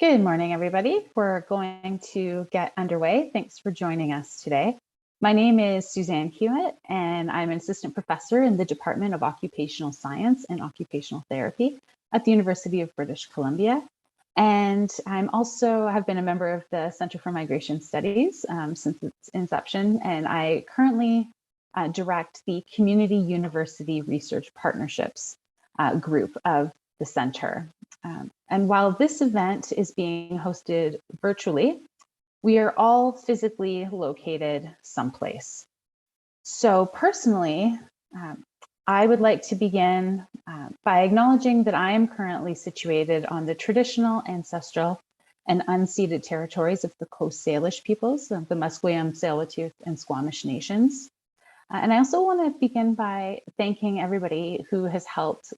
Good morning, everybody. We're going to get underway. Thanks for joining us today. My name is Suzanne Hewitt, and I'm an assistant professor in the Department of Occupational Science and Occupational Therapy at the University of British Columbia. And I'm also have been a member of the Centre for Migration Studies since its inception, and I currently direct the Community University Research Partnerships group of the Centre. And while this event is being hosted virtually, we are all physically located someplace. So personally, I would like to begin by acknowledging that I am currently situated on the traditional, ancestral, and unceded territories of the Coast Salish peoples, of the Musqueam, Tsleil-Waututh, and Squamish nations. And I also want to begin by thanking everybody who has helped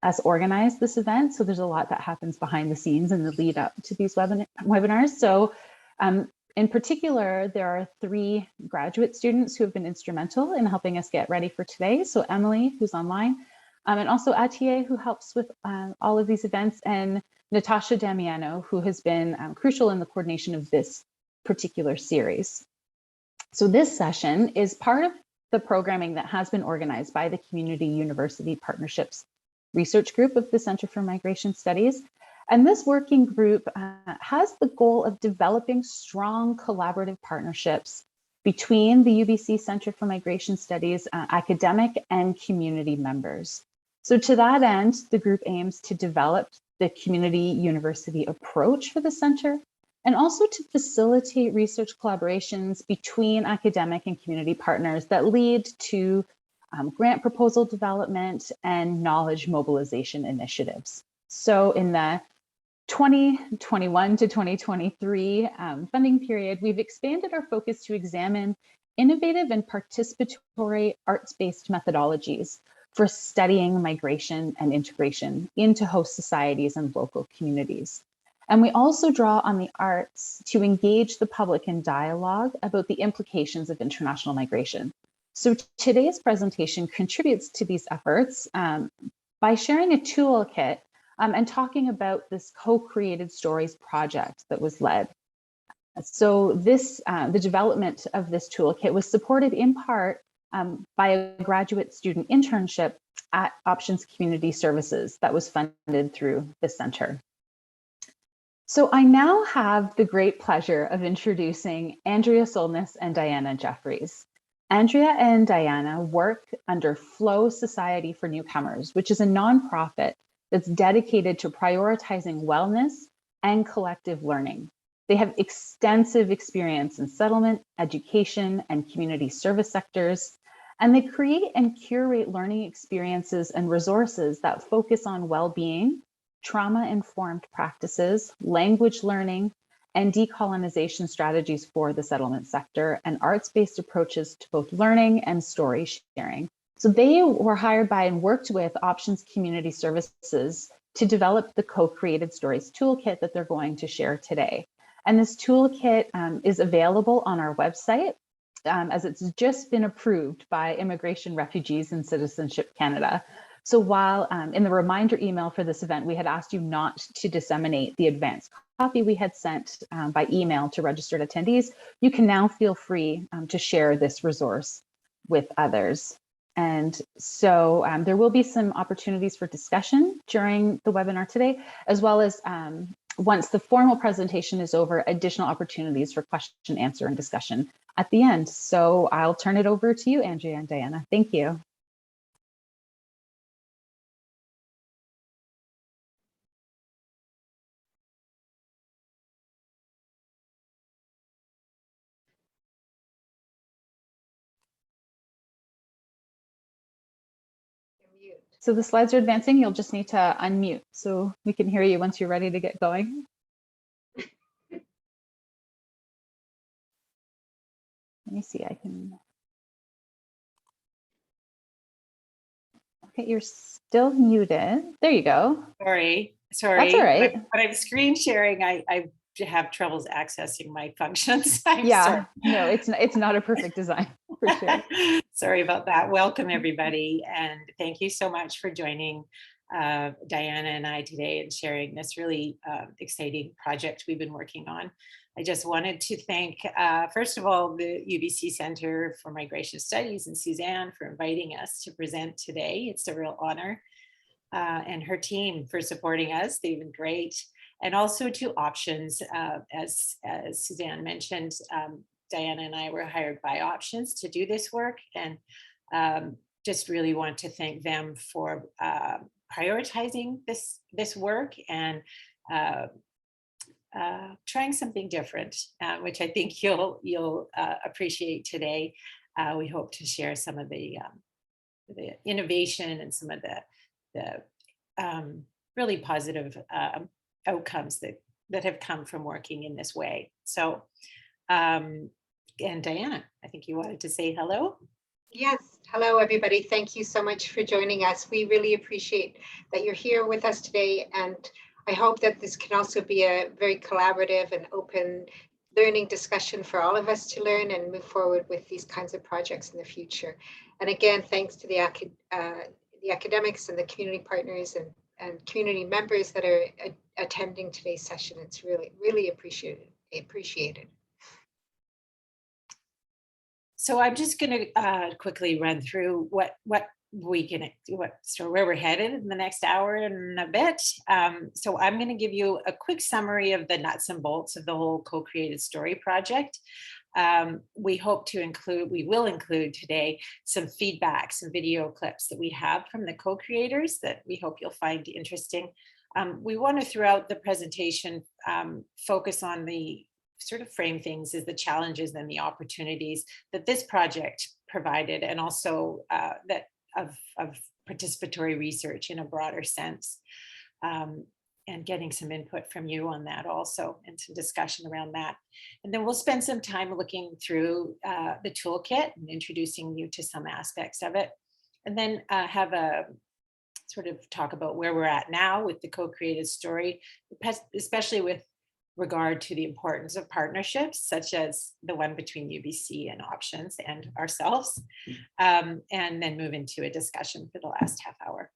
us organize this event. So there's a lot that happens behind the scenes in the lead up to these webinars. So in particular, there are 3 graduate students who have been instrumental in helping us get ready for today. So Emily, who's online, and also Atiye, who helps with all of these events, and Natasha Damiano, who has been crucial in the coordination of this particular series. So this session is part of the programming that has been organized by the Community University Partnerships Research Group of the Centre for Migration Studies. And this working group has the goal of developing strong collaborative partnerships between the UBC Centre for Migration Studies academic and community members. So to that end, the group aims to develop the community university approach for the Centre, and also to facilitate research collaborations between academic and community partners that lead to grant proposal development and knowledge mobilization initiatives. So in the 2021 to 2023 funding period, we've expanded our focus to examine innovative and participatory arts-based methodologies for studying migration and integration into host societies and local communities. And we also draw on the arts to engage the public in dialogue about the implications of international migration. So today's presentation contributes to these efforts by sharing a toolkit and talking about this co-created stories project that was led. So this, the development of this toolkit was supported in part by a graduate student internship at Options Community Services that was funded through the Centre. So I now have the great pleasure of introducing Andrea Solnes and Diana Jeffries. Andrea and Diana work under Flow Society for Newcomers, which is a nonprofit that's dedicated to prioritizing wellness and collective learning. They have extensive experience in settlement, education, and community service sectors, and they create and curate learning experiences and resources that focus on well-being, trauma-informed practices, language learning, and decolonization strategies for the settlement sector, and arts-based approaches to both learning and story sharing. So they were hired by and worked with Options Community Services to develop the co-created stories toolkit that they're going to share today. And this toolkit is available on our website as it's just been approved by Immigration, Refugees, and Citizenship Canada. So while in the reminder email for this event, we had asked you not to disseminate the advanced copy we had sent by email to registered attendees, you can now feel free to share this resource with others. And so there will be some opportunities for discussion during the webinar today, as well as once the formal presentation is over, additional opportunities for question, answer, and discussion at the end. So I'll turn it over to you, Andrea and Diana. Thank you. So the slides are advancing. You'll just need to unmute so we can hear you once you're ready to get going. Let me see, I can. Okay, you're still muted. There you go. Sorry. That's all right. When I'm screen sharing, I have troubles accessing my functions. Yeah, no, it's not a perfect design for sure. Sorry about that. Welcome everybody, and thank you so much for joining Diana and I today and sharing this really exciting project we've been working on. I just wanted to thank, first of all, the UBC Centre for Migration Studies and Suzanne for inviting us to present today. It's a real honor. And her team for supporting us. They've been great. And also to Options, as Suzanne mentioned, Diana and I were hired by Options to do this work, and just really want to thank them for prioritizing this work and trying something different, which I think you'll appreciate today. We hope to share some of the innovation and some of the really positive outcomes that have come from working in this way. So, and Diana, I think you wanted to say hello. Yes, hello everybody. Thank you so much for joining us. We really appreciate that you're here with us today, and I hope that this can also be a very collaborative and open learning discussion for all of us to learn and move forward with these kinds of projects in the future. And again, thanks to the academics and the community partners and community members that are attending today's session. It's really appreciated. So I'm just going to quickly run through where we're headed in the next hour and a bit. So I'm going to give you a quick summary of the nuts and bolts of the whole co-created story project. We will include today some feedback, some video clips that we have from the co-creators that we hope you'll find interesting. We want to, throughout the presentation, focus on the sort of frame things as the challenges and the opportunities that this project provided, and also that of participatory research in a broader sense, and getting some input from you on that also, and some discussion around that. And then we'll spend some time looking through the toolkit and introducing you to some aspects of it, and then have a sort of talk about where we're at now with the co-created story, especially with regard to the importance of partnerships such as the one between UBC and Options and ourselves, and then move into a discussion for the last half hour.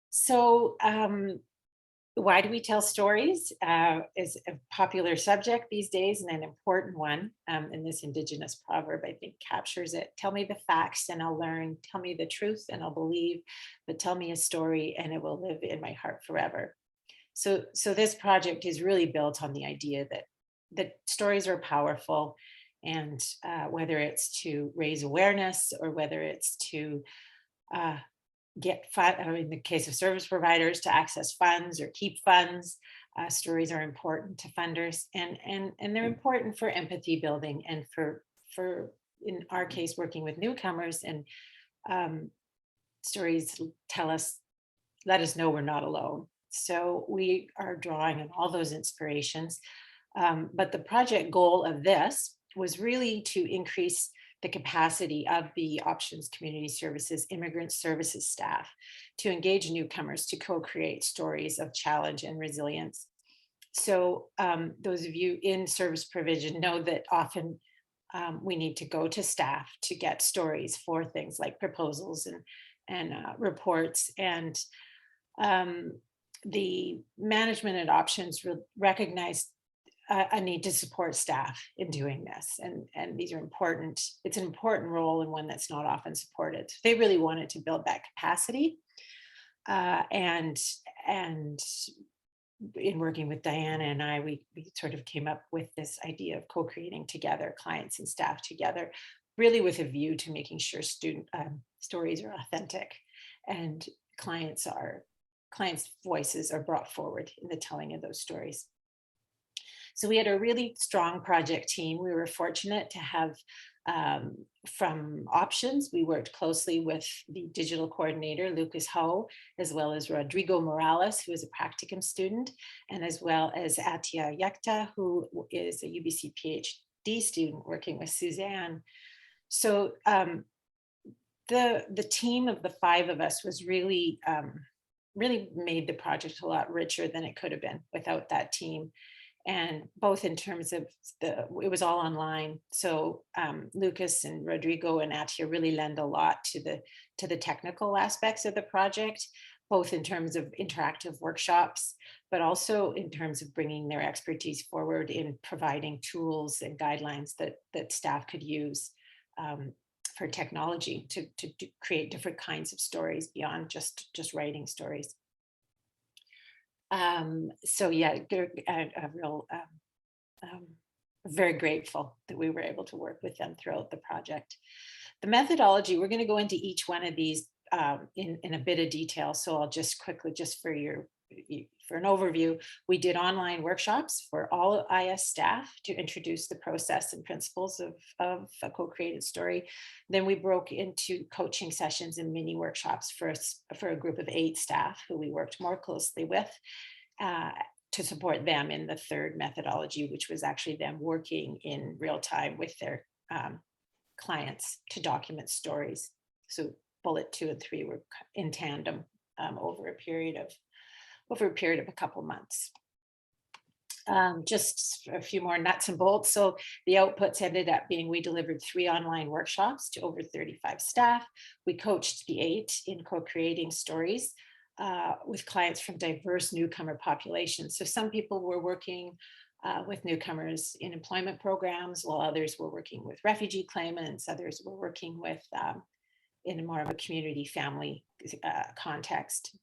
So why do we tell stories is a popular subject these days, and an important one. And this Indigenous proverb, I think, captures it. Tell me the facts and I'll learn. Tell me the truth and I'll believe. But tell me a story and it will live in my heart forever. So this project is really built on the idea that stories are powerful, and whether it's to raise awareness or whether it's to get in the case of service providers, to access funds or keep funds, stories are important to funders, and they're important for empathy building and for in our case working with newcomers, and stories let us know we're not alone. So we are drawing on all those inspirations. But the project goal of this was really to increase the capacity of the Options Community Services Immigrant Services staff to engage newcomers to co-create stories of challenge and resilience. So those of you in service provision know that often we need to go to staff to get stories for things like proposals and reports, and the management at Options recognized a need to support staff in doing this, and these are important. It's an important role and one that's not often supported. They really wanted to build that capacity, and in working with Diana and I, we sort of came up with this idea of co-creating together, clients and staff together, really with a view to making sure student stories are authentic and clients' voices are brought forward in the telling of those stories. So we had a really strong project team. We were fortunate to have from Options, we worked closely with the digital coordinator, Lucas Ho, as well as Rodrigo Morales, who is a practicum student, and as well as Atia Yekta, who is a UBC PhD student working with Suzanne. So the team of the five of us was really made the project a lot richer than it could have been without that team. and both in terms of it was all online. So Lucas and Rodrigo and Atia really lend a lot to the technical aspects of the project, both in terms of interactive workshops, but also in terms of bringing their expertise forward in providing tools and guidelines that staff could use for technology to create different kinds of stories beyond just writing stories. So yeah, very grateful that we were able to work with them throughout the project. The methodology, we're going to go into each one of these in a bit of detail. So I'll just quickly, just for an overview, we did online workshops for all IS staff to introduce the process and principles of a co-created story. Then we broke into coaching sessions and mini workshops for a group of 8 staff who we worked more closely with to support them in the third methodology, which was actually them working in real time with their clients to document stories. So bullet 2 and 3 were in tandem over a period of a couple months. Just a few more nuts and bolts. So the outputs ended up being, we delivered 3 online workshops to over 35 staff. We coached the 8 in co-creating stories with clients from diverse newcomer populations. So some people were working with newcomers in employment programs, while others were working with refugee claimants, others were working with in more of a community family context.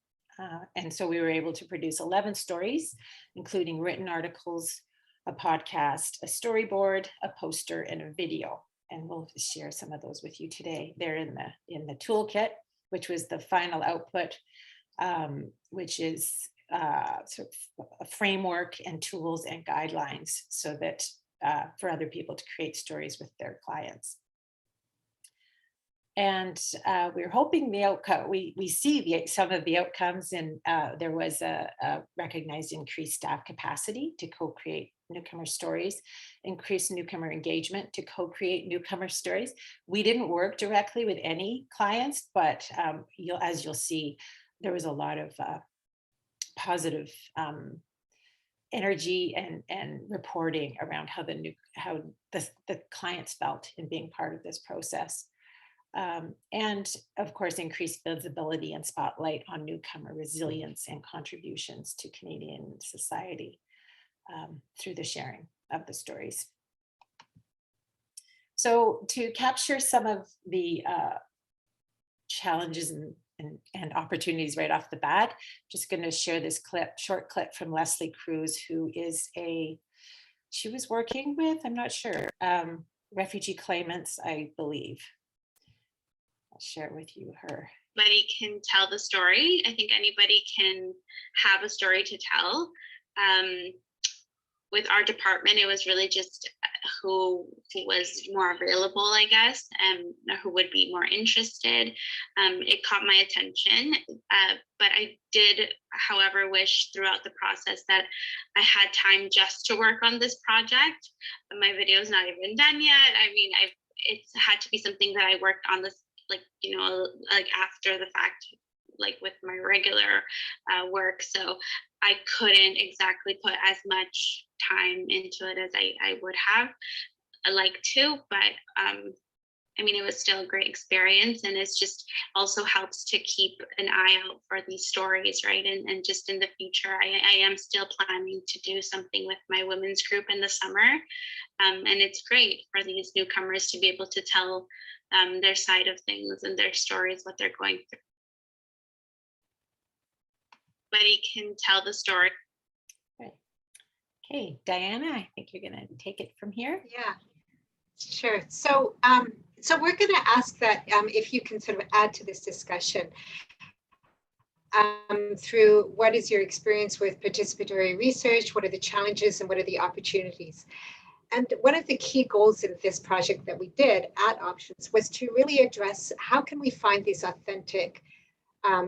And so we were able to produce 11 stories, including written articles, a podcast, a storyboard, a poster, and a video. And we'll share some of those with you today. They're in the toolkit, which was the final output, which is sort of a framework and tools and guidelines so that for other people to create stories with their clients. And we're hoping the outcome, we see some of the outcomes, and there was a recognized increased staff capacity to co-create newcomer stories, increased newcomer engagement to co-create newcomer stories. We didn't work directly with any clients, but as you'll see, there was a lot of positive energy and reporting around how the clients felt in being part of this process. And of course, increased visibility and spotlight on newcomer resilience and contributions to Canadian society through the sharing of the stories. So to capture some of the challenges and opportunities right off the bat, I'm just going to share this short clip from Leslie Cruz, who is she was working with, I'm not sure, refugee claimants, I believe. I'll share with you her. Anybody can tell the story. I think anybody can have a story to tell. With our department, it was really just who was more available, I guess, and who would be more interested. It caught my attention, but I did, however, wish throughout the process that I had time just to work on this project. My video is not even done yet. I mean, it's had to be something that I worked on this, like after the fact, like with my regular work. So I couldn't exactly put as much time into it as I would have liked to, but I mean, it was still a great experience, and it's just also helps to keep an eye out for these stories, right? And just in the future, I am still planning to do something with my women's group in the summer. And it's great for these newcomers to be able to tell their side of things and their stories, what they're going through. Anybody can tell the story. Right. Okay, Diana, I think you're going to take it from here. Yeah, sure. So, so we're going to ask that if you can sort of add to this discussion through what is your experience with participatory research, what are the challenges and what are the opportunities? And one of the key goals in this project that we did at Options was to really address how can we find these authentic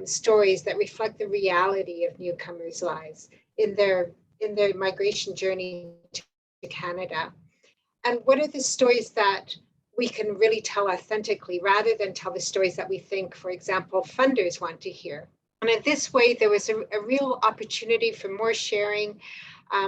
stories that reflect the reality of newcomers' lives in their migration journey to Canada. And what are the stories that we can really tell authentically rather than tell the stories that we think, for example, funders want to hear. And in this way, there was a real opportunity for more sharing,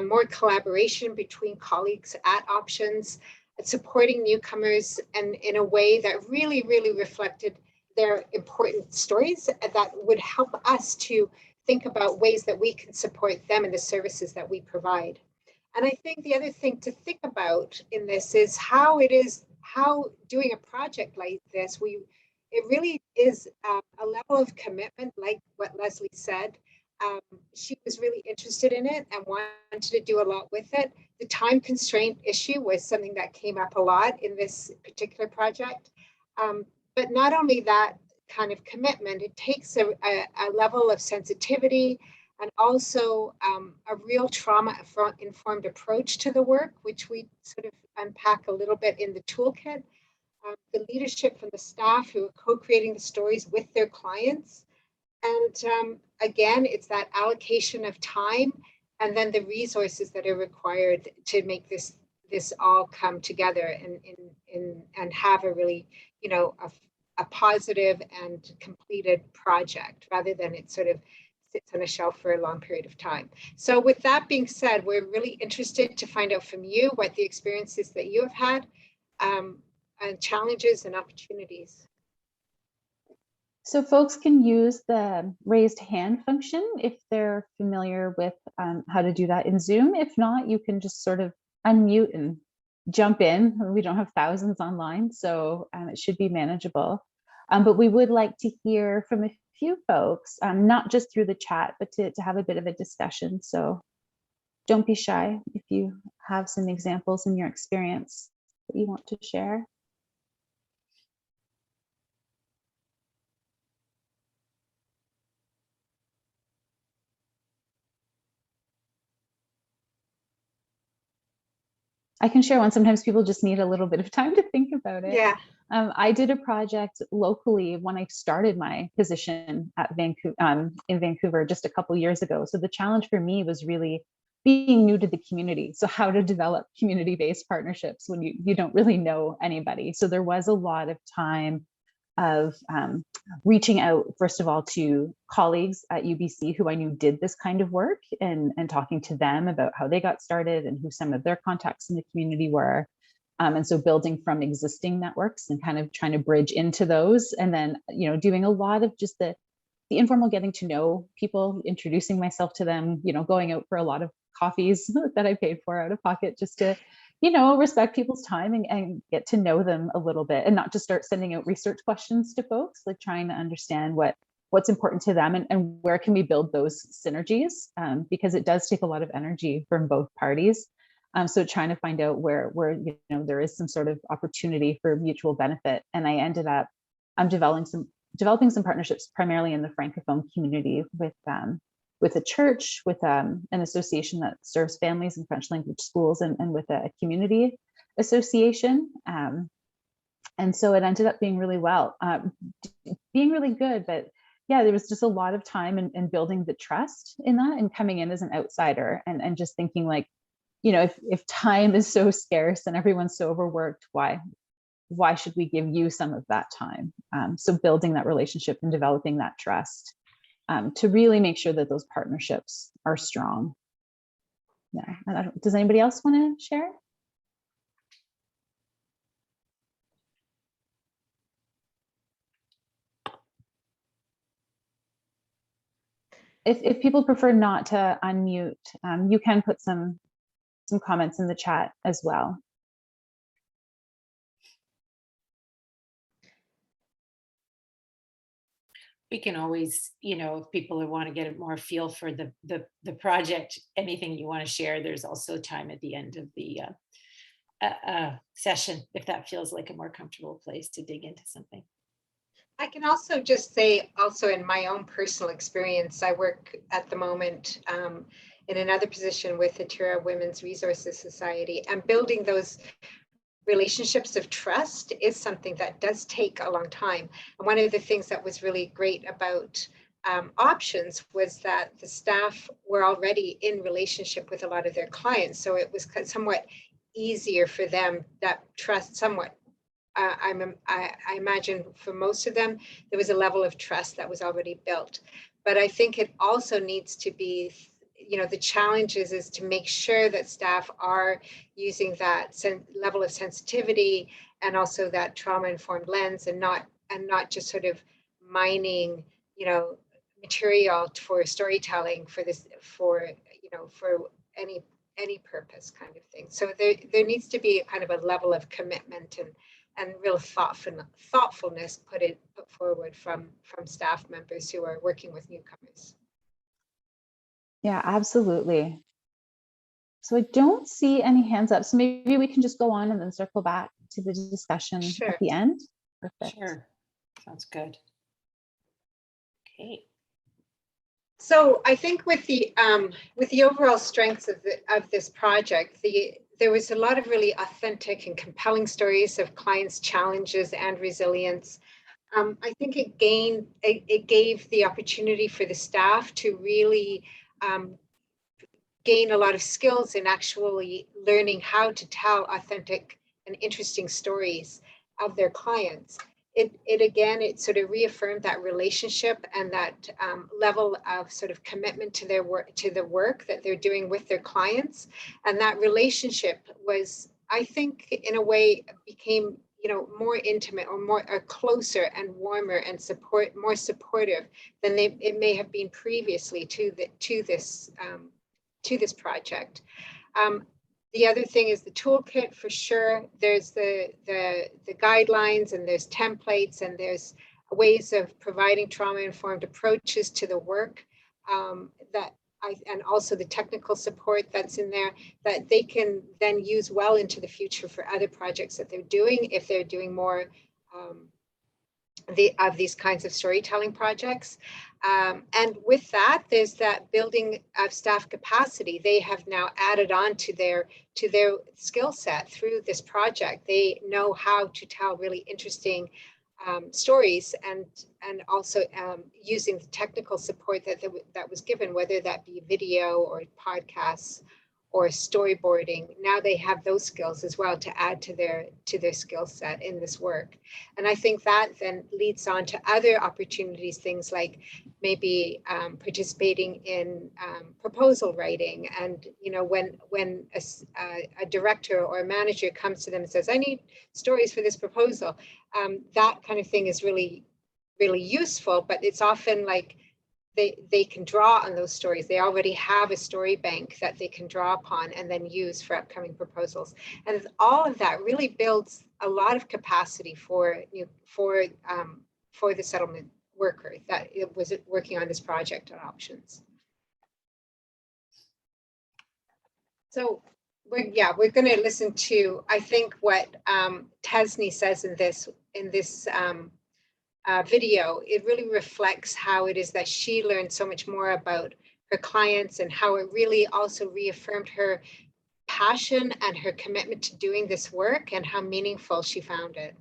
more collaboration between colleagues at options, supporting newcomers, and in a way that really, really reflected their important stories that would help us to think about ways that we can support them in the services that we provide. And I think the other thing to think about in this is how doing a project like this, it really is a level of commitment, like what Leslie said. She was really interested in it and wanted to do a lot with it. The time constraint issue was something that came up a lot in this particular project. But not only that kind of commitment, it takes a level of sensitivity and also a real trauma-informed approach to the work, which we sort of unpack a little bit in the toolkit. The leadership from the staff who are co-creating the stories with their clients. And again, it's that allocation of time and then the resources that are required to make this all come together and have a really, a positive and completed project rather than it sort of sits on a shelf for a long period of time. So with that being said, we're really interested to find out from you what the experiences that you have had and challenges and opportunities. So folks can use the raised hand function if they're familiar with how to do that in Zoom. If not, you can just sort of unmute and jump in. We don't have thousands online, so it should be manageable. But we would like to hear from a few folks, not just through the chat, but to have a bit of a discussion. So don't be shy if you have some examples in your experience that you want to share. I can share one. Sometimes people just need a little bit of time to think about it. Yeah. I did a project locally when I started my position at in Vancouver just a couple years ago. So the challenge for me was really being new to the community. So how to develop community-based partnerships when you don't really know anybody. So there was a lot of time of reaching out, first of all, to colleagues at UBC who I knew did this kind of work and talking to them about how they got started and who some of their contacts in the community were. And so building from existing networks and kind of trying to bridge into those. And then, doing a lot of just the informal getting to know people, introducing myself to them, going out for a lot of coffees that I paid for out of pocket just to respect people's time and get to know them a little bit and not just start sending out research questions to folks, like trying to understand what's important to them and where can we build those synergies, because it does take a lot of energy from both parties. So trying to find out where there is some sort of opportunity for mutual benefit. And I ended up developing some partnerships primarily in the Francophone community with a church, with an association that serves families in French language schools, and with a community association. And so it ended up being really being really good. But yeah, there was just a lot of time in building the trust in that and coming in as an outsider and just thinking like, if time is so scarce and everyone's so overworked, why should we give you some of that time? So building that relationship and developing that trust. To really make sure that those partnerships are strong. Yeah, does anybody else want to share? If people prefer not to unmute, you can put some comments in the chat as well. We can always, if people want to get a more feel for the project, anything you want to share, there's also time at the end of the session, if that feels like a more comfortable place to dig into something. I can also just say, also in my own personal experience, I work at the moment in another position with the Tira Women's Resources Society, and building those relationships of trust is something that does take a long time. And one of the things that was really great about options was that the staff were already in relationship with a lot of their clients. So it was somewhat easier for them, that trust somewhat. I imagine for most of them, there was a level of trust that was already built. But I think it also needs to be the challenges is to make sure that staff are using that level of sensitivity and also that trauma-informed lens, and not just sort of mining, material for storytelling for any purpose kind of thing. So there needs to be a kind of a level of commitment and real thoughtfulness put forward from staff members who are working with newcomers. Yeah, absolutely. So I don't see any hands up. So maybe we can just go on and then circle back to the discussion at the end. Perfect. Sure. Sounds good. Okay. So I think with the overall strengths of this project, there was a lot of really authentic and compelling stories of clients' challenges and resilience. I think it gave the opportunity for the staff to really gain a lot of skills in actually learning how to tell authentic and interesting stories of their clients. It sort of reaffirmed that relationship and that level of sort of commitment to their work, to the work that they're doing with their clients. And that relationship was, I think, in a way became, more intimate or closer and warmer and more supportive than it may have been previously to this project. The other thing is the toolkit, for sure. There's the guidelines, and there's templates, and there's ways of providing trauma-informed approaches to the work, and also the technical support that's in there that they can then use well into the future for other projects that they're doing, if they're doing more of these kinds of storytelling projects. And with that, there's that building of staff capacity. They have now added on to their skill set through this project. They know how to tell really interesting stories, and also using the technical support that was given, whether that be video or podcasts or storyboarding. Now they have those skills as well to add to their skill set in this work. And I think that then leads on to other opportunities, things like maybe participating in proposal writing. And when a director or a manager comes to them and says, I need stories for this proposal, that kind of thing is really, really useful. But it's often like they can draw on those stories. They already have a story bank that they can draw upon and then use for upcoming proposals. And all of that really builds a lot of capacity for the settlement worker that it was working on this project on options. So we're going to listen to, I think, what Tasni says in this video. It really reflects how it is that she learned so much more about her clients, and how it really also reaffirmed her passion and her commitment to doing this work, and how meaningful she found it.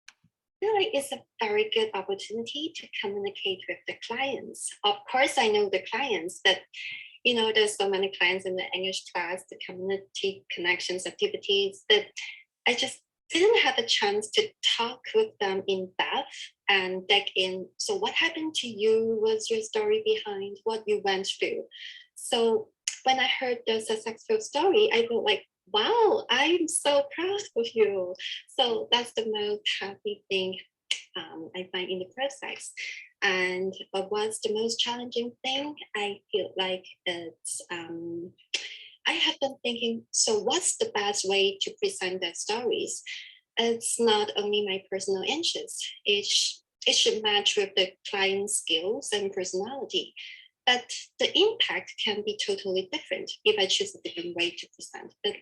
I feel like it's a very good opportunity to communicate with the clients. Of course, I know the clients, but there's so many clients in the English class, the community connections activities, that I just didn't have a chance to talk with them in depth and dig in. So what happened to you? What's your story behind what you went through? So when I heard the successful story, I felt like, wow, I'm so proud of you. So that's the most happy thing I find in the process. And what's the most challenging thing? I feel like it's, I have been thinking, so what's the best way to present their stories? It's not only my personal interest. It should match with the client's skills and personality. But the impact can be totally different if I choose a different way to present. But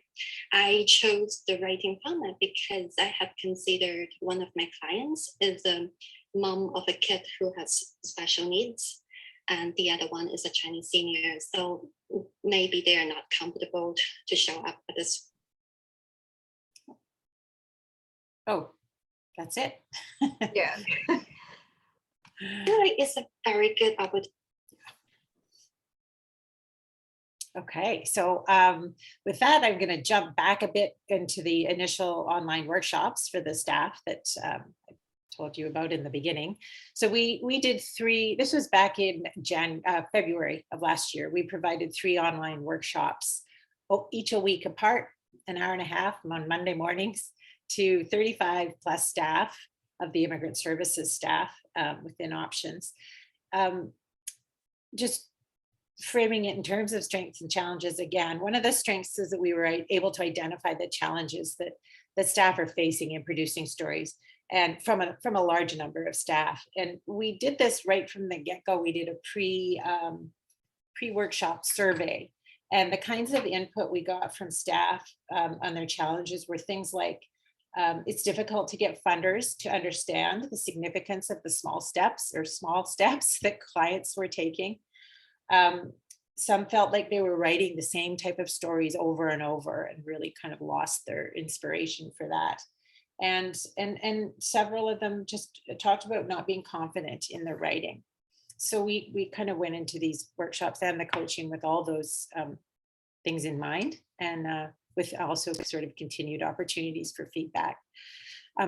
I chose the writing format because I have considered one of my clients is a mom of a kid who has special needs, and the other one is a Chinese senior. So maybe they are not comfortable to show up for this. Oh, that's it. Yeah. I feel like it's a very good opportunity. Okay, so with that, I'm going to jump back a bit into the initial online workshops for the staff that told you about in the beginning. So we did 3, this was back in February of last year. We provided 3 online workshops, each a week apart, an hour and a half on Monday mornings, to 35 plus staff of the Immigrant Services staff within options. Just framing it in terms of strengths and challenges, again, one of the strengths is that we were able to identify the challenges that staff are facing in producing stories, and from a large number of staff. And we did this right from the get-go. We did a pre-workshop survey, and the kinds of input we got from staff on their challenges were things like, it's difficult to get funders to understand the significance of the small steps that clients were taking. Some felt like they were writing the same type of stories over and over and really kind of lost their inspiration for that. And several of them just talked about not being confident in their writing. So we kind of went into these workshops and the coaching with all those things in mind, and with also sort of continued opportunities for feedback.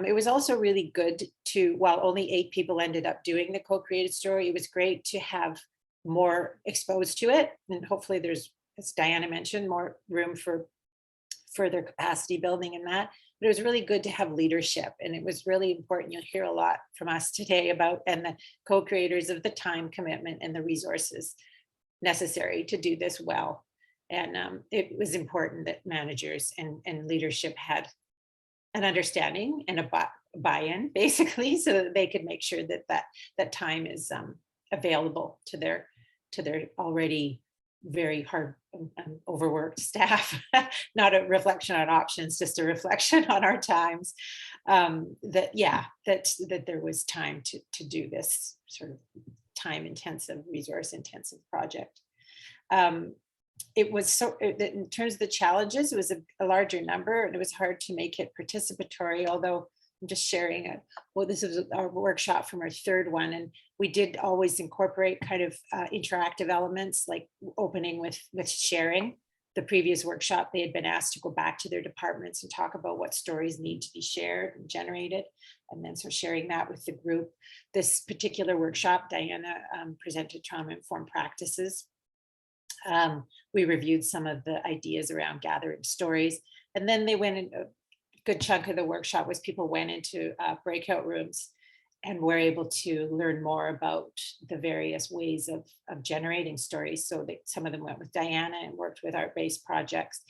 It was also really good to, while only 8 people ended up doing the co-created story, it was great to have more exposed to it. And hopefully there's, as Diana mentioned, more room for further capacity building in that. But it was really good to have leadership. And it was really important. You'll hear a lot from us today about, and the co-creators, of the time commitment and the resources necessary to do this well. And it was important that managers and leadership had an understanding and a buy-in, basically, so that they could make sure that time is available to their already very hard overworked staff. Not a reflection on options, just a reflection on our times. That there was time to do this sort of time intensive, resource intensive project. It was in terms of the challenges, it was a larger number, and it was hard to make it participatory, although I'm just sharing this is our workshop from our 3rd one, and we did always incorporate kind of interactive elements, like opening with sharing. The previous workshop, they had been asked to go back to their departments and talk about what stories need to be shared and generated, and then so sharing that with the group. This particular workshop, Diana presented trauma-informed practices. We reviewed some of the ideas around gathering stories, and then they went in. A good chunk of the workshop was people went into breakout rooms and were able to learn more about the various ways of generating stories. So some of them went with Diana and worked with art-based projects.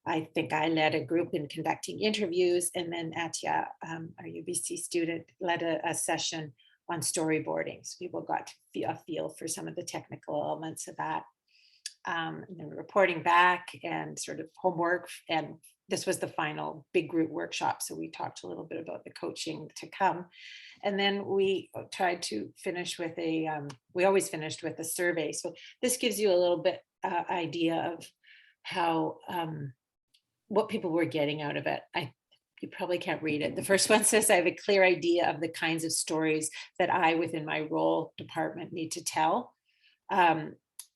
I think I led a group in conducting interviews, and then Atia, our UBC student, led a session on storyboarding. So people got to a feel for some of the technical elements of that. And then reporting back and sort of homework. And this was the final big group workshop. So we talked a little bit about the coaching to come. And then we tried to finish with we always finished with a survey. So this gives you a little bit idea of how, what people were getting out of it. You probably can't read it. The first one says, I have a clear idea of the kinds of stories that I, within my role department, need to tell.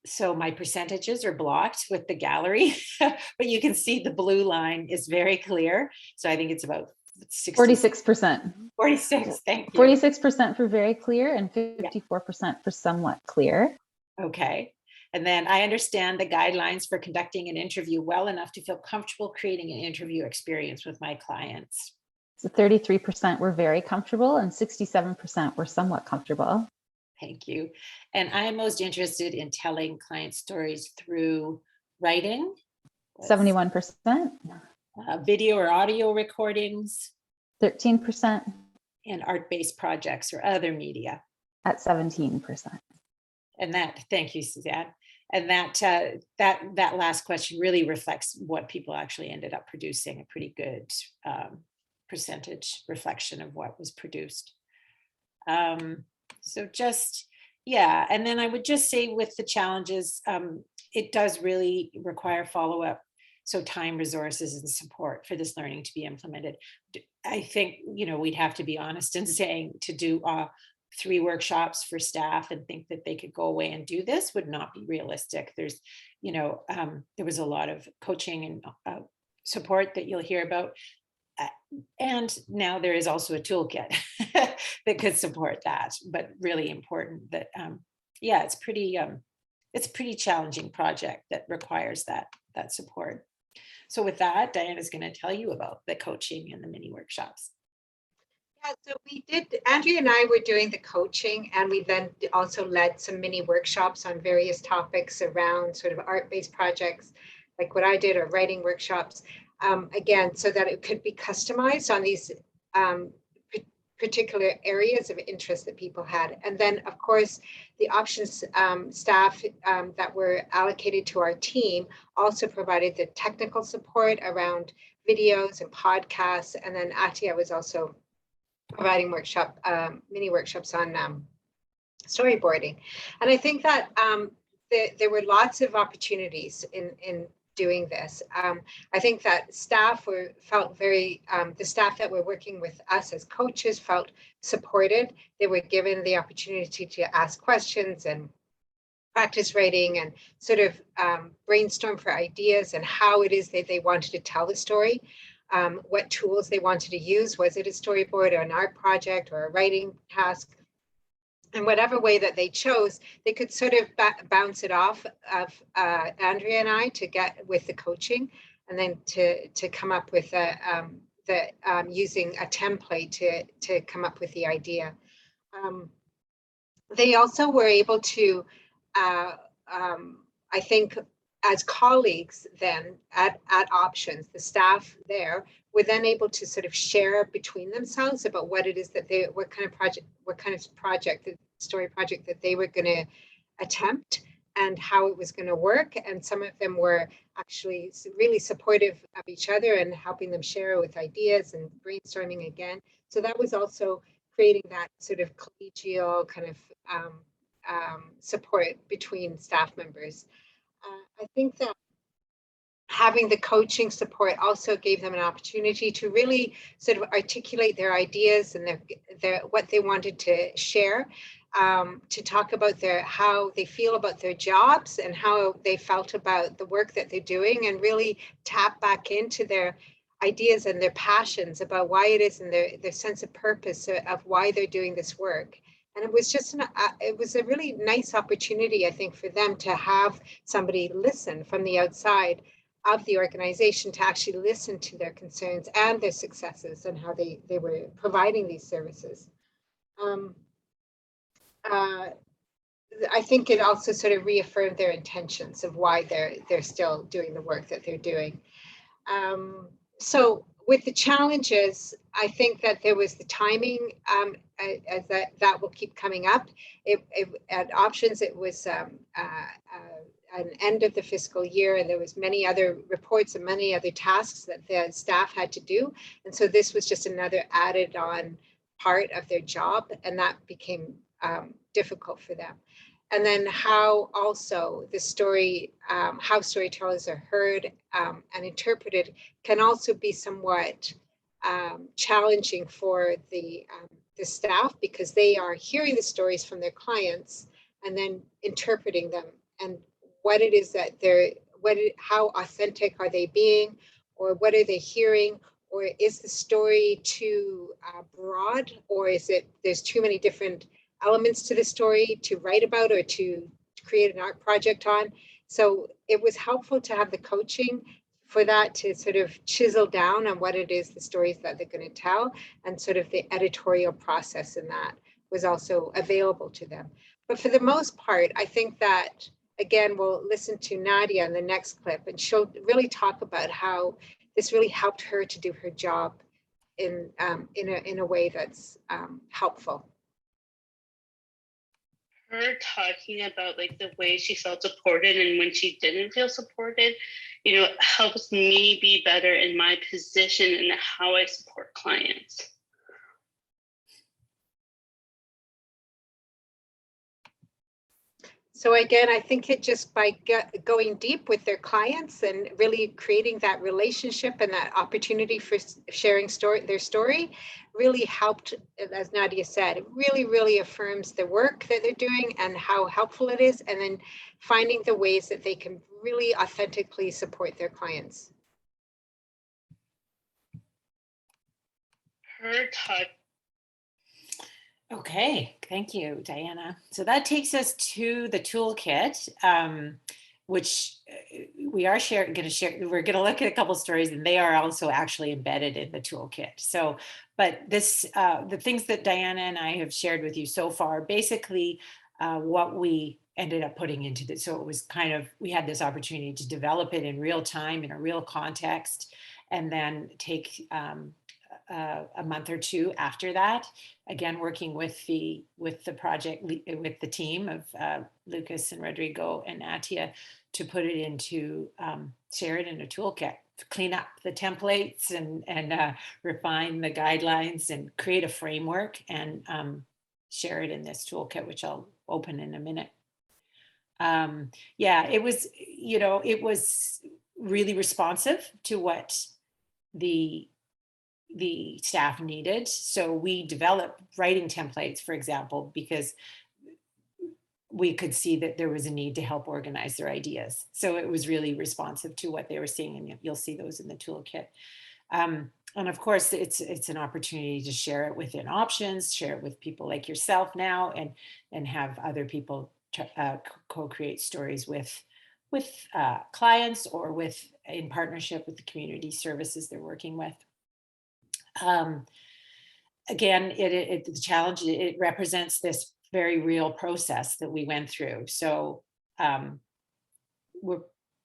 So my percentages are blocked with the gallery, but you can see the blue line is very clear. So I think it's about 46%. 46, thank you. 46% for very clear and 54% for somewhat clear. Okay. And then I understand the guidelines for conducting an interview well enough to feel comfortable creating an interview experience with my clients. So 33% were very comfortable and 67% were somewhat comfortable. Thank you. And I am most interested in telling client stories through writing. 71%. Video or audio recordings. 13%. And art-based projects or other media. At 17%. And that, thank you, Suzanne. And that last question really reflects what people actually ended up producing, a pretty good percentage reflection of what was produced. So just, yeah. And then I would just say with the challenges, it does really require follow-up. So time, resources, and support for this learning to be implemented. I think, we'd have to be honest in saying to do 3 workshops for staff and think that they could go away and do this would not be realistic. There's, there was a lot of coaching and support that you'll hear about. And now there is also a toolkit that could support that, but really important that, yeah, it's pretty challenging project that requires that support. So with that, Diana's going to tell you about the coaching and the mini workshops. Yeah, so we did, Andrea and I were doing the coaching, and we then also led some mini workshops on various topics around sort of art-based projects, like what I did, or writing workshops, again, so that it could be customized on these particular areas of interest that people had. And then, of course, the options staff that were allocated to our team also provided the technical support around videos and podcasts. And then Atia was also providing mini workshops on storyboarding. And I think that there were lots of opportunities in doing this. I think that staff felt very, the staff that were working with us as coaches felt supported. They were given the opportunity to ask questions and practice writing and sort of brainstorm for ideas and how it is that they wanted to tell the story. What tools they wanted to use. Was it a storyboard or an art project or a writing task? And whatever way that they chose, they could sort of bounce it off of Andrea and I to get with the coaching, and then to come up with using a template to come up with the idea. They also were able to, I think, as colleagues then at Options, the staff there were then able to sort of share between themselves about what it is that what kind of project, the story project that they were going to attempt and how it was going to work. And some of them were actually really supportive of each other and helping them share with ideas and brainstorming again. So that was also creating that sort of collegial kind of support between staff members. I think that having the coaching support also gave them an opportunity to really sort of articulate their ideas and what they wanted to share, to talk about how they feel about their jobs and how they felt about the work that they're doing, and really tap back into their ideas and their passions about why it is, and their sense of purpose of why they're doing this work. And it was just it was a really nice opportunity, I think, for them to have somebody listen from the outside of the organization, to actually listen to their concerns and their successes and how they were providing these services. I think it also sort of reaffirmed their intentions of why they're still doing the work that they're doing. So with the challenges, I think that there was the timing, as that will keep coming up. At Options, it was an end of the fiscal year, and there was many other reports and many other tasks that the staff had to do. And so this was just another added on part of their job, and that became difficult for them. And then how also the story, how storytellers are heard and interpreted can also be somewhat challenging for the staff, because they are hearing the stories from their clients and then interpreting them, and what it is that how authentic are they being, or what are they hearing, or is the story too broad, or is it there's too many different elements to the story to write about or to create an art project on. So it was helpful to have the coaching for that, to sort of chisel down on what it is, the stories that they're going to tell, and sort of the editorial process in that was also available to them. But for the most part, I think that, again, we'll listen to Nadia in the next clip, and she'll really talk about how this really helped her to do her job in a way that's helpful. Her talking about like the way she felt supported and when she didn't feel supported, you know, helps me be better in my position and how I support clients. So again, I think it just by going deep with their clients and really creating that relationship and that opportunity for sharing their story really helped, as Nadia said, it really, really affirms the work that they're doing and how helpful it is, and then finding the ways that they can really authentically support their clients. her touch. Okay, thank you, Diana. So that takes us to the toolkit, which we are going to share. We're going to look at a couple stories, and they are also actually embedded in the toolkit. So, but this, the things that Diana and I have shared with you so far, basically what we ended up putting into this. So it was kind of, we had this opportunity to develop it in real time, in a real context, and then take a month or two after that, again working with the project, with the team of Lucas and Rodrigo and Atia, to put it into, share it in a toolkit, clean up the templates and refine the guidelines and create a framework, and share it in this toolkit, which I'll open in a minute. Yeah, it was, you know, it was really responsive to what the staff needed. So we developed writing templates, for example, because we could see that there was a need to help organize their ideas. So it was really responsive to what they were seeing, and you'll see those in the toolkit. And of course, it's an opportunity to share it within options, share it with people like yourself now, and have other people co-create stories with clients, or in partnership with the community services they're working with. Again, the challenge, it represents this very real process that we went through. So we're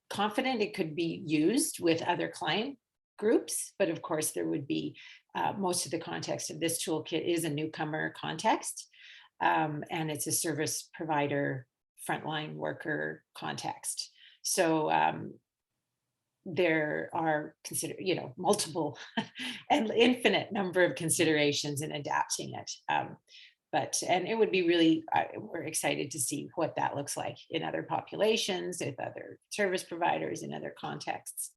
confident it could be used with other client groups, but of course there would be, most of the context of this toolkit is a newcomer context, and it's a service provider, frontline worker context. So there are multiple and infinite number of considerations in adapting it. And it would be really, we're excited to see what that looks like in other populations, with other service providers, in other contexts.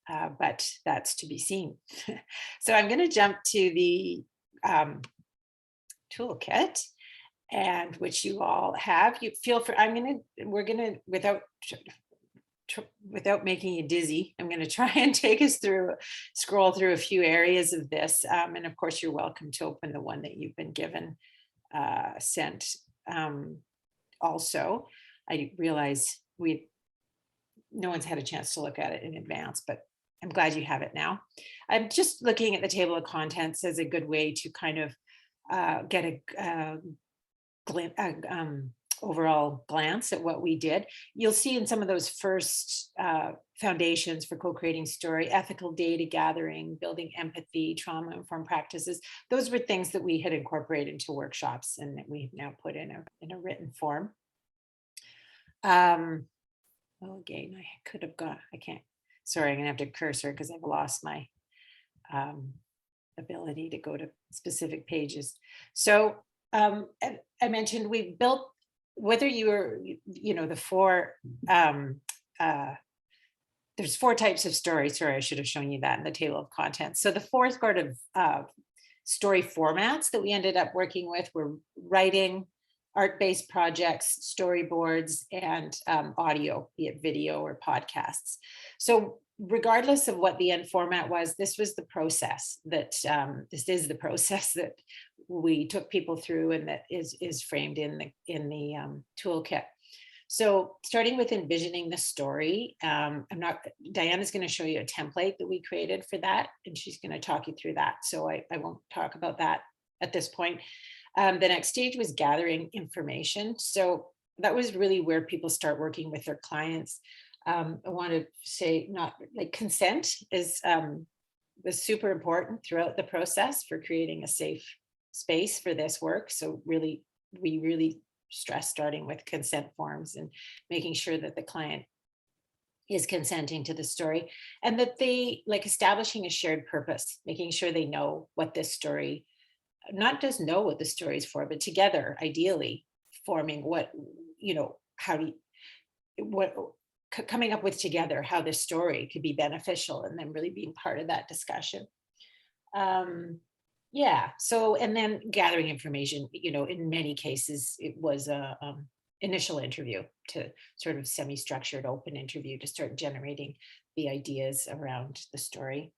But that's to be seen. So I'm going to jump to the toolkit, and which you all have. You feel for, we're gonna, without making you dizzy, I'm going to try and take us through, scroll through a few areas of this. And of course, you're welcome to open the one that you've been given, sent. Also, I realize no one's had a chance to look at it in advance, but I'm glad you have it now. I'm just looking at the table of contents as a good way to kind of get a overall glance at what we did. You'll see in some of those first foundations for co-creating story, ethical data gathering, building empathy, trauma-informed practices. Those were things that we had incorporated into workshops and that we've now put in a written form. Well, again, I could have got, I can't, sorry, I'm gonna have to cursor because I've lost my ability to go to specific pages. So I mentioned we built, whether you're, the four, there's 4 types of stories. Sorry, I should have shown you that in the table of contents. So the 4 sort of story formats that we ended up working with were writing, art-based projects, storyboards, and audio, be it video or podcasts. So regardless of what the end format was, this was the process that, this is the process that we took people through, and that is framed in the toolkit. So starting with envisioning the story, Diana's going to show you a template that we created for that, and she's going to talk you through that. So I won't talk about that at this point. The next stage was gathering information. So that was really where people start working with their clients. I want to say, not like consent was super important throughout the process for creating a safe space for this work. So we really stress starting with consent forms and making sure that the client is consenting to the story, and that they, like, establishing a shared purpose, making sure they know what this story, not just know what the story is for, but together, ideally forming coming up with together how this story could be beneficial, and then really being part of that discussion. Yeah, so, and then gathering information, in many cases, it was a initial interview, to sort of semi-structured open interview to start generating the ideas around the story.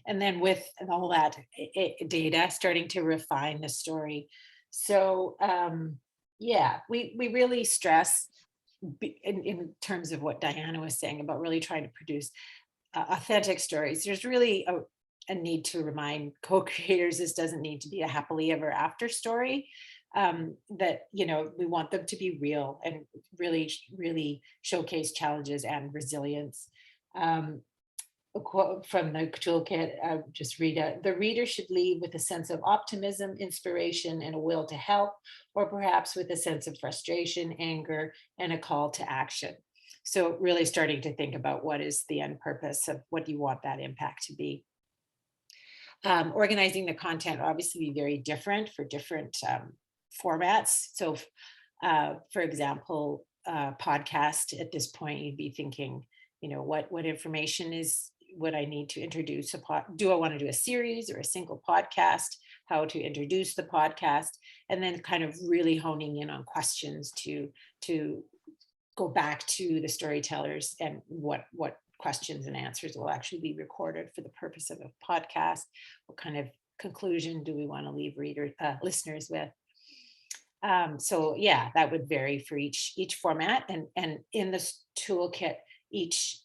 And then with all that data, starting to refine the story. So yeah, we really stress in terms of what Diana was saying about really trying to produce authentic stories. There's really a need to remind co-creators this doesn't need to be a happily ever after story. That, you know, we want them to be real and really showcase challenges and resilience. A quote from the toolkit, just read it. The reader should leave with a sense of optimism, inspiration, and a will to help, or perhaps with a sense of frustration, anger, and a call to action. So really starting to think about what is the end purpose of what you want that impact to be. Organizing the content obviously be very different for different formats. So for example, podcast at this point, you'd be thinking, you know, what information is what I need to introduce do I want to do a series or a single podcast, how to introduce the podcast, and then kind of really honing in on questions to go back to the storytellers and what questions and answers will actually be recorded for the purpose of a podcast. What kind of conclusion do we want to leave listeners with? So yeah, that would vary for each format, and in this toolkit, each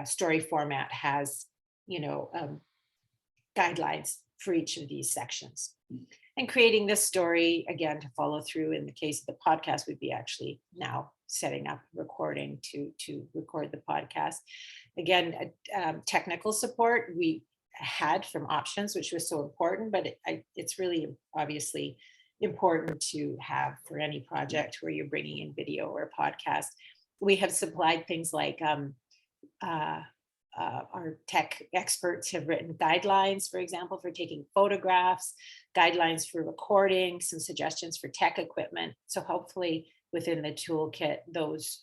story format has, you know, guidelines for each of these sections. And creating this story, again, to follow through in the case of the podcast would be actually now setting up recording to record the podcast. Again, technical support we had from Options, which was so important, but it's really obviously important to have for any project where you're bringing in video or podcast. We have supplied things like our tech experts have written guidelines, for example, for taking photographs, guidelines for recording, some suggestions for tech equipment. So hopefully within the toolkit, those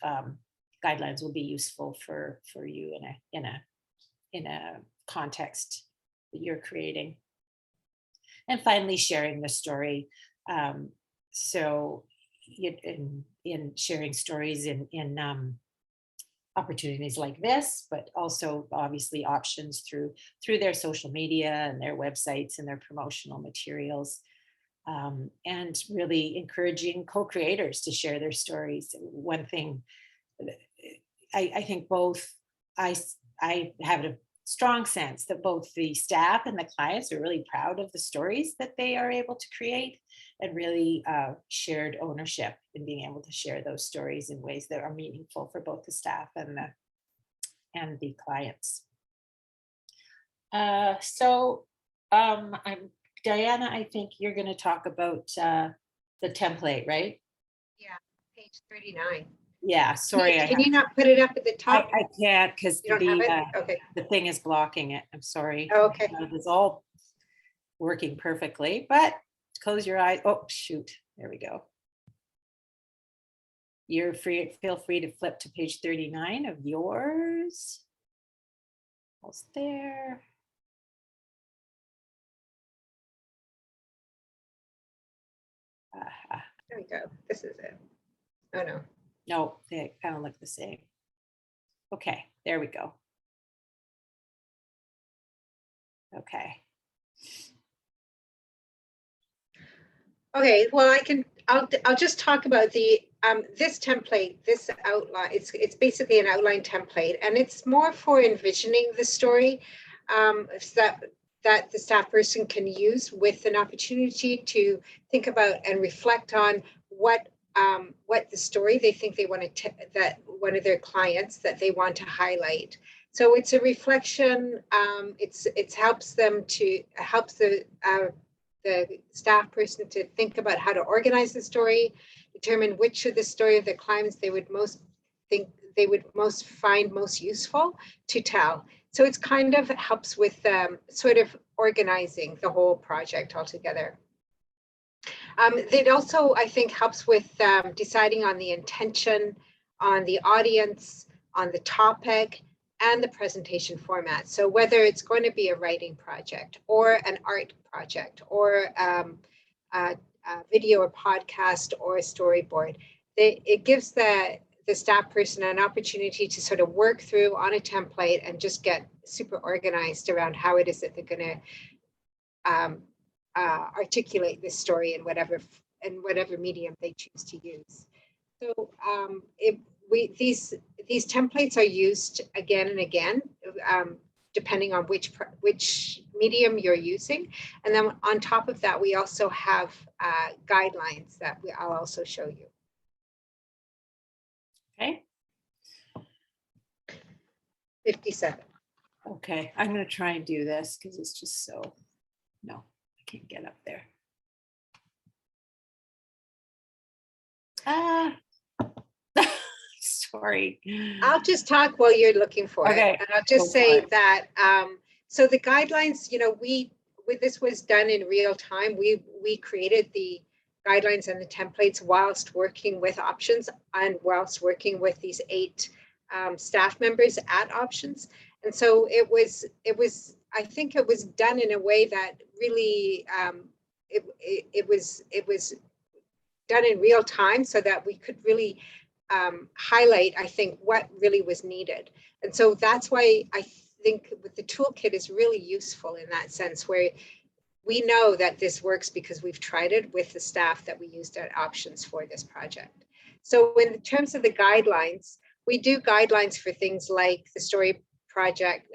guidelines will be useful for you in a context that you're creating. And finally, sharing the story. So in sharing stories in opportunities like this, but also obviously Options through their social media and their websites and their promotional materials, and really encouraging co-creators to share their stories. One thing I think both I have a strong sense that both the staff and the clients are really proud of the stories that they are able to create, and really shared ownership in being able to share those stories in ways that are meaningful for both the staff and the clients. So Diana, I think you're going to talk about the template, right? Yeah, page 39. Yeah, sorry. Can you not put it up at the top? I can't because Okay. the thing is blocking it. I'm sorry. Oh, okay. It's all working perfectly, but close your eyes. Oh, shoot. There we go. You're free. Feel free to flip to page 39 of yours. Almost there. There we go. This is it. Oh, no. No, they kind of look the same. Okay, there we go. Okay. Okay, well, I'll just talk about the this template, this outline. It's basically an outline template, and it's more for envisioning the story, so that the staff person can use with an opportunity to think about and reflect on what the story they think they want to that one of their clients that they want to highlight. So it's a reflection. It helps them to the staff person to think about how to organize the story, determine which of the story of the clients they would most find most useful to tell. So it's kind of helps with sort of organizing the whole project altogether. It also, I think, helps with deciding on the intention, on the audience, on the topic, and the presentation format. So whether it's going to be a writing project or an art project or a video or podcast or a storyboard, it gives the the staff person an opportunity to sort of work through on a template and just get super organized around how it is that they're going to articulate this story in whatever medium they choose to use. So these templates are used again and again, depending on which medium you're using. And then on top of that, we also have guidelines that I'll also show you. Okay. 57. Okay, I'm going to try and do this because it's just so, no, I can't get up there. Sorry. I'll just talk while you're looking for Okay, it. And I'll just go say for it. that, so the guidelines, you know, this was done in real time. We created the guidelines and the templates whilst working with Options and whilst working with these 8 staff members at Options. And so it was, I think it was done in a way that really, it was done in real time so that we could really highlight, I think, what really was needed. And so that's why I think with the toolkit is really useful in that sense, where we know that this works because we've tried it with the staff that we used at Options for this project. So in terms of the guidelines, we do guidelines for things like the story project,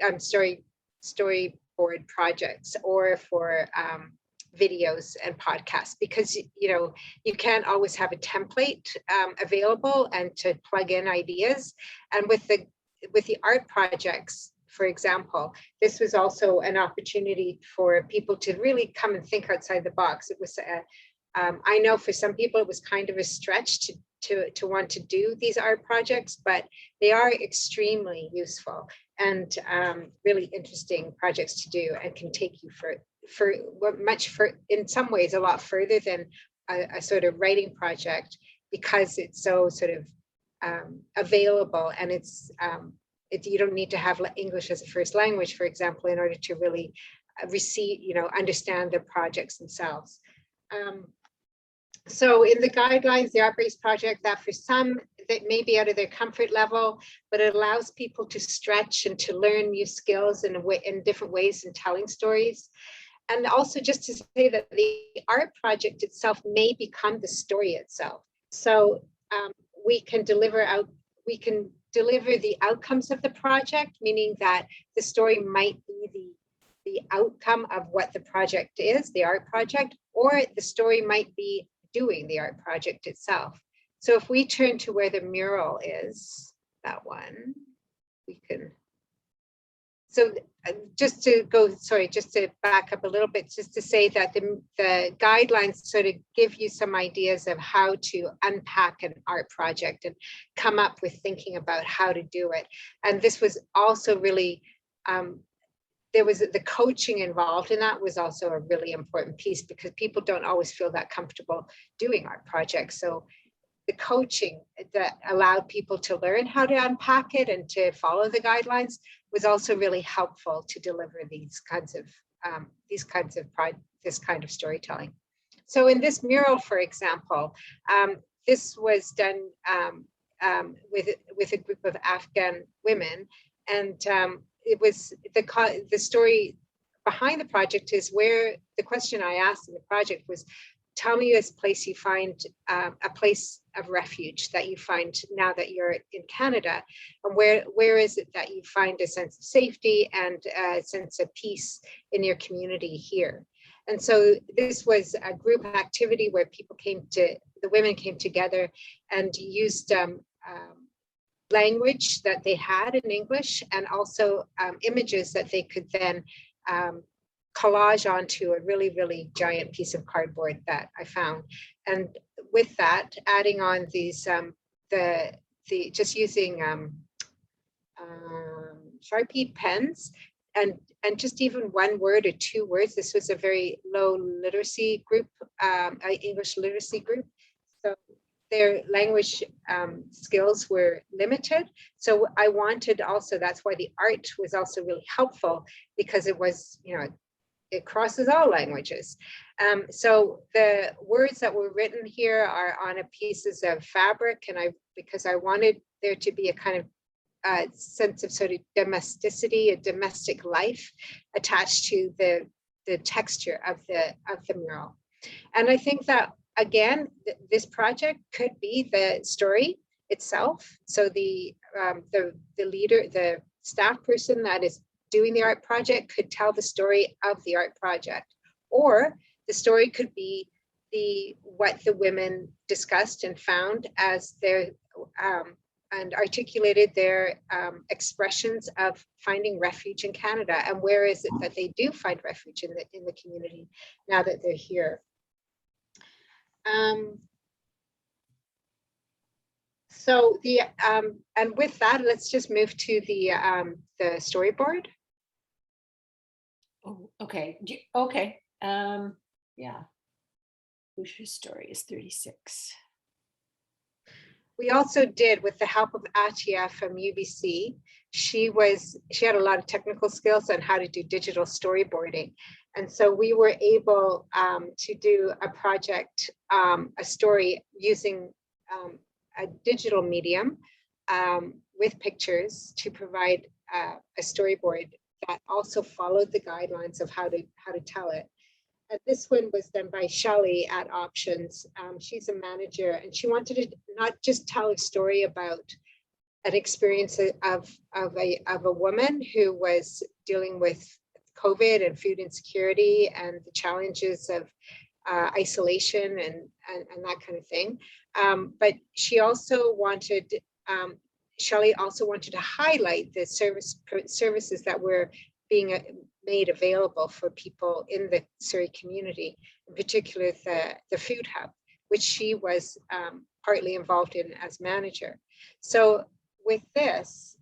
storyboard projects, or for videos and podcasts, because you know you can't always have a template available and to plug in ideas. And with the art projects, for example, this was also an opportunity for people to really come and think outside the box. It was I know for some people it was kind of a stretch to want to do these art projects, but they are extremely useful and really interesting projects to do, and can take you in some ways a lot further than a sort of writing project, because it's so sort of available, and you don't need to have English as a first language, for example, in order to really understand the projects themselves. So in the guidelines, the art-based project, that for some that may be out of their comfort level, but it allows people to stretch and to learn new skills in different ways in telling stories. And also just to say that the art project itself may become the story itself. So we can deliver the outcomes of the project, meaning that the story might be the outcome of what the project is, the art project, or the story might be doing the art project itself. So if we turn to where the mural is, that one, we can. So just to back up a little bit, just to say that the guidelines sort of give you some ideas of how to unpack an art project and come up with thinking about how to do it. And this was also really, there was the coaching involved in that was also a really important piece, because people don't always feel that comfortable doing art projects. So the coaching that allowed people to learn how to unpack it and to follow the guidelines was also really helpful to deliver this kind of storytelling. So in this mural, for example, this was done with a group of Afghan women, and it was the story behind the project is where the question I asked in the project was, tell me this place you find, a place of refuge that you find now that you're in Canada, and where is it that you find a sense of safety and a sense of peace in your community here? And so this was a group activity where the women came together and used language that they had in English, and also images that they could then collage onto a really, really giant piece of cardboard that I found. And with that, adding on these, just using Sharpie pens, and just even one word or 2 words. This was a very low literacy group, English literacy group. So their language skills were limited. So I wanted also, that's why the art was also really helpful, because it was, it crosses all languages. So the words that were written here are on a pieces of fabric, and because I wanted there to be a kind of sense of sort of domesticity, a domestic life attached to the texture of the mural. And I think that again, this project could be the story itself. So the leader, the staff person that is doing the art project could tell the story of the art project, or the story could be what the women discussed and found as their and articulated their expressions of finding refuge in Canada, and where is it that they do find refuge in the community now that they're here. So and with that, let's just move to the storyboard. Oh, okay. Okay. Yeah. Whose story is 36. We also did, with the help of Atia from UBC, she had a lot of technical skills on how to do digital storyboarding. And so we were able to do a project, a story using a digital medium with pictures to provide a storyboard that also followed the guidelines of how to tell it. And this one was done by Shelley at Options. She's a manager, and she wanted to not just tell a story about an experience of a woman who was dealing with COVID and food insecurity and the challenges of isolation and that kind of thing. But she also wanted, Shelley also wanted to highlight the services that were being made available for people in the Surrey community, in particular the food hub, which she was partly involved in as manager. So with this,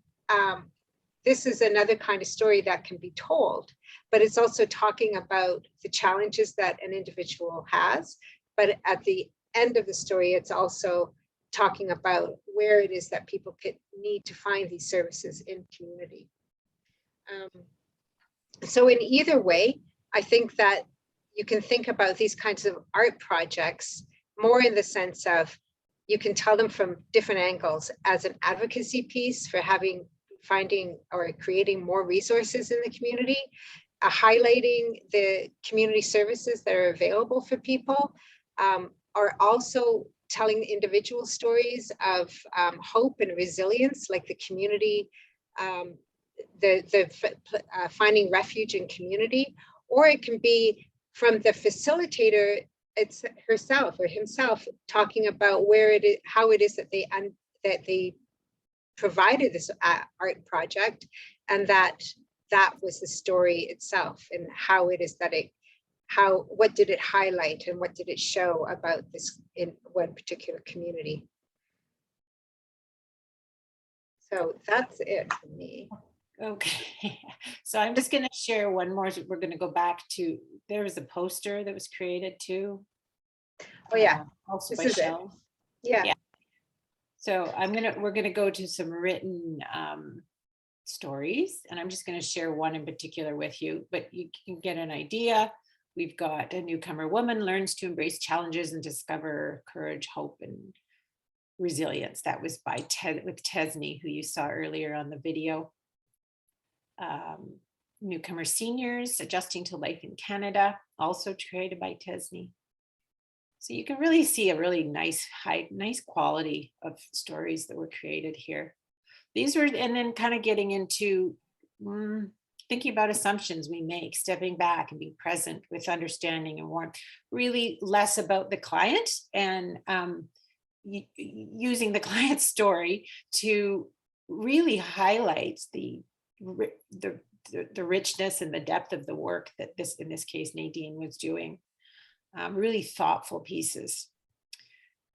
this is another kind of story that can be told, but it's also talking about the challenges that an individual has. But at the end of the story, it's also talking about where it is that people need to find these services in community. So in either way, I think that you can think about these kinds of art projects more in the sense of you can tell them from different angles as an advocacy piece for finding or creating more resources in the community, highlighting the community services that are available for people, or also telling individual stories of hope and resilience, like the community, finding refuge in community, or it can be from the facilitator it's herself or himself talking about where it is, how it is that they provided this art project, and that was the story itself, and how it is that what did it highlight and what did it show about this in one particular community. So that's it for me. Okay, so I'm just going to share one more. We're going to go back to, there was a poster that was created too. Oh yeah, also this by is Shelley. Yeah. So we're going to go to some written stories, and I'm just going to share one in particular with you, but you can get an idea. We've got a newcomer woman learns to embrace challenges and discover courage, hope, and resilience. That was by with Tesney, who you saw earlier on the video. Newcomer seniors adjusting to life in Canada, also created by Tesney. So you can really see a really nice quality of stories that were created here. These were, and then kind of getting into thinking about assumptions we make, stepping back and being present with understanding and warmth, really less about the client and using the client's story to really highlight the richness and the depth of the work that in this case, Nadine was doing. Really thoughtful pieces.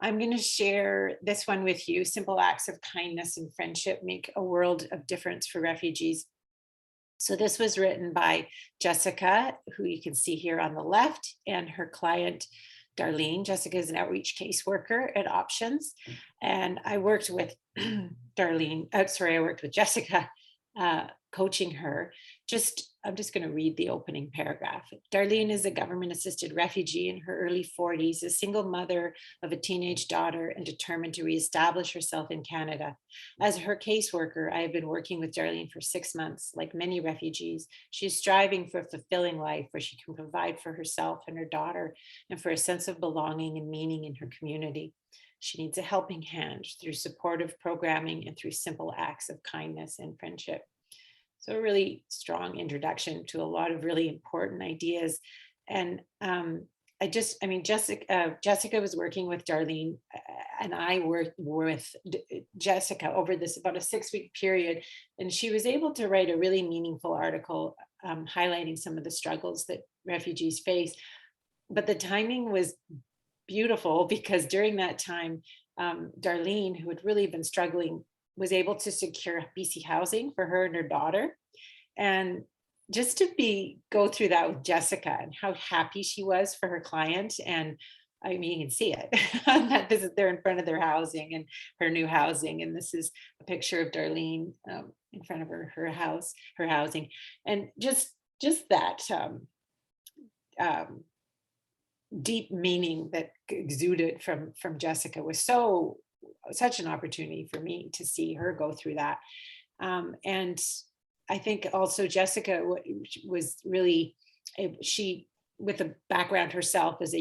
I'm going to share this one with you. Simple acts of kindness and friendship make a world of difference for refugees. So this was written by Jessica, who you can see here on the left, and her client, Darlene. Jessica is an outreach caseworker at Options. And I worked with I worked with Jessica coaching her. I'm just going to read the opening paragraph. Darlene is a government-assisted refugee in her early 40s, a single mother of a teenage daughter and determined to reestablish herself in Canada. As her caseworker, I have been working with Darlene for 6 months. Like many refugees, she is striving for a fulfilling life where she can provide for herself and her daughter and for a sense of belonging and meaning in her community. She needs a helping hand through supportive programming and through simple acts of kindness and friendship. So a really strong introduction to a lot of really important ideas. And Jessica was working with Darlene and I worked with Jessica over this about a 6-week period. And she was able to write a really meaningful article highlighting some of the struggles that refugees face. But the timing was beautiful because during that time, Darlene, who had really been struggling, was able to secure BC housing for her and her daughter. And just to go through that with Jessica and how happy she was for her client. And I mean, you can see it, that they're in front of their housing and her new housing. And this is a picture of Darlene in front of her housing. And just that deep meaning that exuded from Jessica was such an opportunity for me to see her go through that. And I think also Jessica was really, she, with a background herself as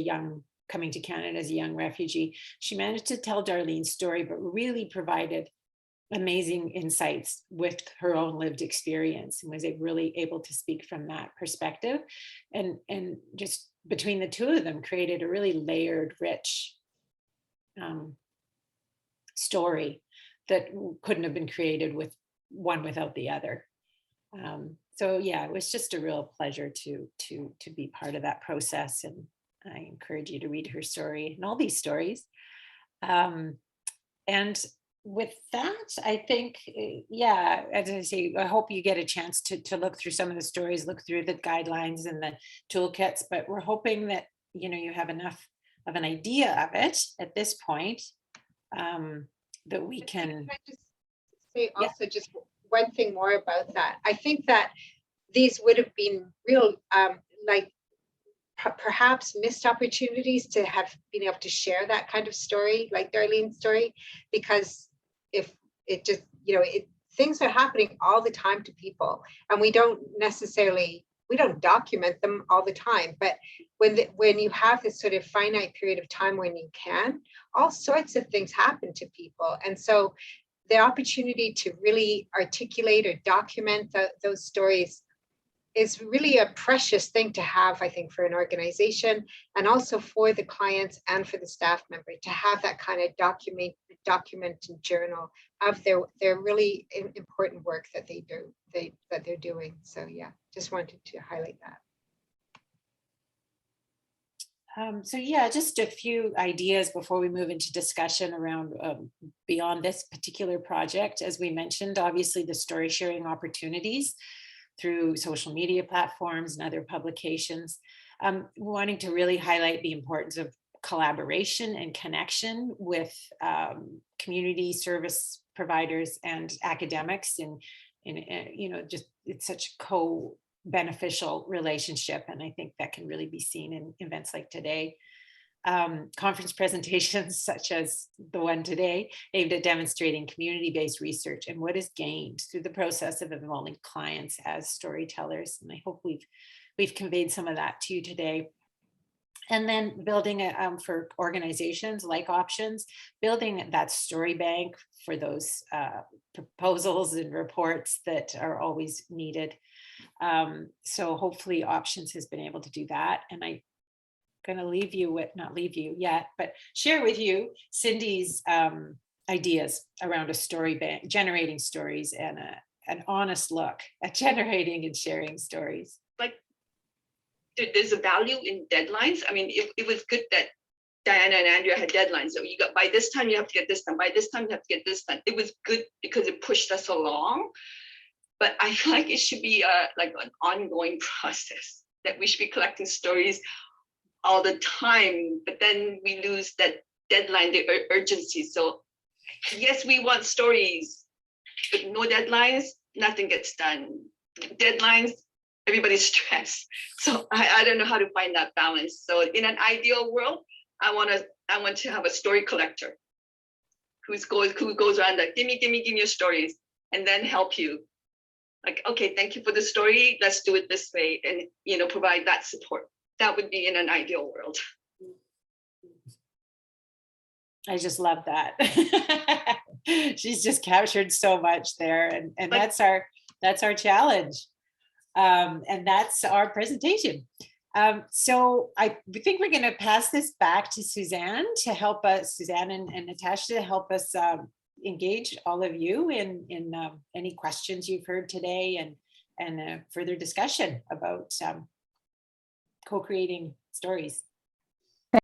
coming to Canada as a young refugee, she managed to tell Darlene's story, but really provided amazing insights with her own lived experience and was really able to speak from that perspective. And just between the two of them created a really layered, rich story that couldn't have been created with one without the other. So yeah, it was just a real pleasure to be part of that process. And I encourage you to read her story and all these stories. And with that, I think, yeah, as I say, I hope you get a chance to look through some of the stories, look through the guidelines and the toolkits, but we're hoping that, you have enough of an idea of it at this point that we can. Can I just say also just one thing more about that? I think that these would have been real, perhaps missed opportunities to have been able to share that kind of story, like Darlene's story, because if it just, things are happening all the time to people, and we don't document them all the time. But when you have this sort of finite period of time when you can, all sorts of things happen to people. And so the opportunity to really articulate or document those stories is really a precious thing to have, I think, for an organization, and also for the clients and for the staff member to have that kind of documented journal of their really important work that they're doing. So yeah, just wanted to highlight that. So yeah, just a few ideas before we move into discussion around beyond this particular project. As we mentioned, obviously the story sharing opportunities through social media platforms and other publications, wanting to really highlight the importance of collaboration and connection with community service providers and academics, and just it's such a beneficial relationship. And I think that can really be seen in events like today. Conference presentations such as the one today, aimed at demonstrating community-based research and what is gained through the process of involving clients as storytellers. And I hope we've conveyed some of that to you today. And then building for organizations like Options, building that story bank for those proposals and reports that are always needed. So hopefully Options has been able to do that. And I'm going to not leave you yet, but share with you Cindy's ideas around a story bank, generating stories, and an honest look at generating and sharing stories. Like, there's a value in deadlines. I mean, it was good that Diana and Andrea had deadlines. So you got, by this time you have to get this done, by this time you have to get this done. It was good because it pushed us along. But I feel like it should be like an ongoing process, that we should be collecting stories all the time, but then we lose that deadline, the urgency. So yes, we want stories, but no deadlines, nothing gets done. Deadlines, everybody's stressed. So I don't know how to find that balance. So in an ideal world, I want to have a story collector who goes around like, give me your stories, and then help you. Like, okay, thank you for the story. Let's do it this way, and provide that support. That would be in an ideal world. I just love that. She's just captured so much there, and that's our challenge, and that's our presentation. So I think we're going to pass this back to Suzanne to help us, Suzanne and Natasha, to help us engage all of you in any questions you've heard today, and further discussion about co-creating stories.